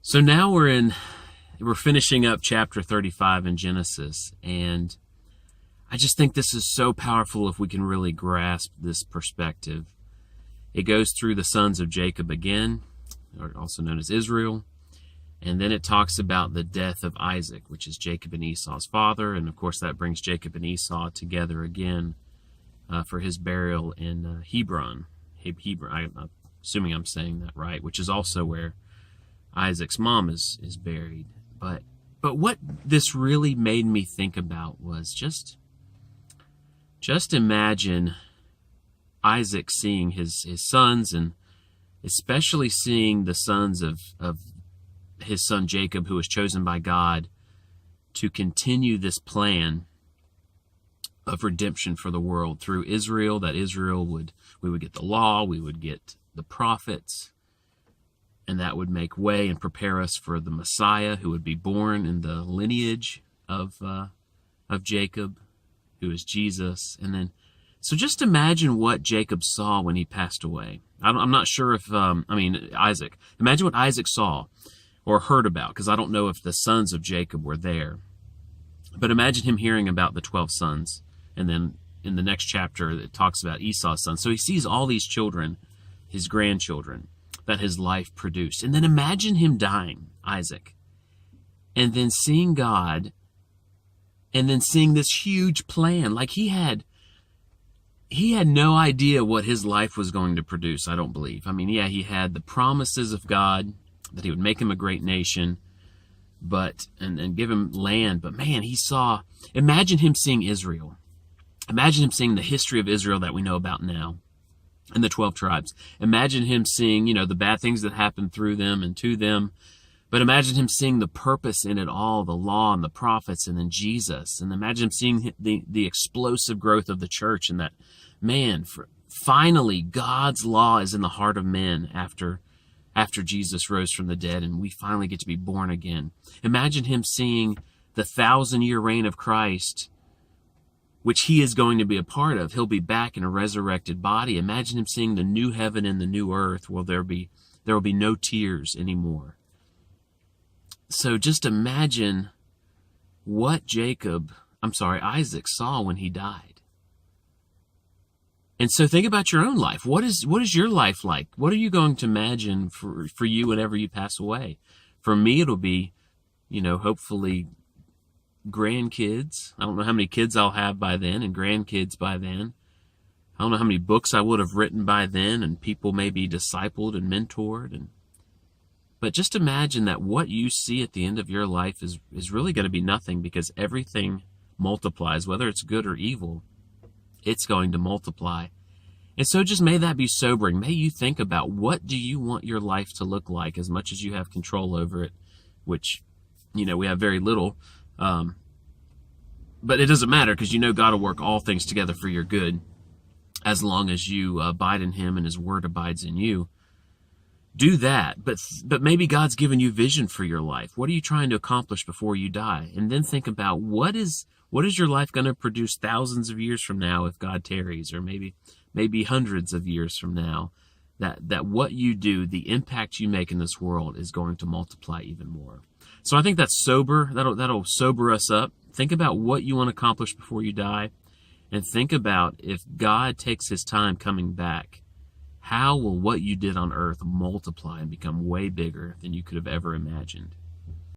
So now we're finishing up chapter 35 in Genesis, and I just think this is so powerful if we can really grasp this perspective. It goes through the sons of Jacob again, or also known as Israel, and then it talks about the death of Isaac, which is Jacob and Esau's father, and of course that brings Jacob and Esau together again for his burial in Hebron. I'm assuming I'm saying that right, which is also where Isaac's mom is buried. But what this really made me think about was just imagine Isaac seeing his sons, and especially seeing the sons of his son Jacob, who was chosen by God to continue this plan of redemption for the world through Israel, that we would get the law, we would get the prophets, and that would make way and prepare us for the Messiah who would be born in the lineage of Jacob, who is Jesus. And then, so just imagine what Jacob saw when he passed away. I'm not sure if, Isaac. Imagine what Isaac saw or heard about, because I don't know if the sons of Jacob were there. But imagine him hearing about the 12 sons. And then in the next chapter, it talks about Esau's sons. So he sees all these children, his grandchildren, that his life produced. And then imagine him dying, Isaac, and then seeing God, and then seeing this huge plan. Like he had no idea what his life was going to produce, I don't believe. I mean, yeah, he had the promises of God that he would make him a great nation, and give him land. But man, imagine him seeing Israel. Imagine him seeing the history of Israel that we know about now, and the 12 tribes. Imagine him seeing, the bad things that happened through them and to them. But imagine him seeing the purpose in it all, the law and the prophets, and then Jesus. And imagine him seeing the explosive growth of the church, and that, man, finally God's law is in the heart of men after Jesus rose from the dead, and we finally get to be born again. Imagine him seeing the 1,000-year reign of Christ, which he is going to be a part of. He'll be back in a resurrected body. Imagine him seeing the new heaven and the new earth where there will be no tears anymore. So just imagine what Isaac saw when he died. And so think about your own life. What is your life like? What are you going to imagine for you whenever you pass away? For me, it'll be, hopefully grandkids. I don't know how many kids I'll have by then, and grandkids by then. I don't know how many books I would have written by then, and people may be discipled and mentored. But just imagine that what you see at the end of your life is really going to be nothing, because everything multiplies, whether it's good or evil. It's going to multiply. And so just may that be sobering. May you think about, what do you want your life to look like, as much as you have control over it, which, we have very little. But it doesn't matter, because God will work all things together for your good, as long as you abide in him and his word abides in you. Do that. But maybe God's given you vision for your life. What are you trying to accomplish before you die? And then think about, what is your life going to produce thousands of years from now if God tarries, or maybe hundreds of years from now, that what you do, the impact you make in this world, is going to multiply even more. So I think that's sober. That'll sober us up. Think about what you want to accomplish before you die, and think about, if God takes his time coming back, how will what you did on earth multiply and become way bigger than you could have ever imagined?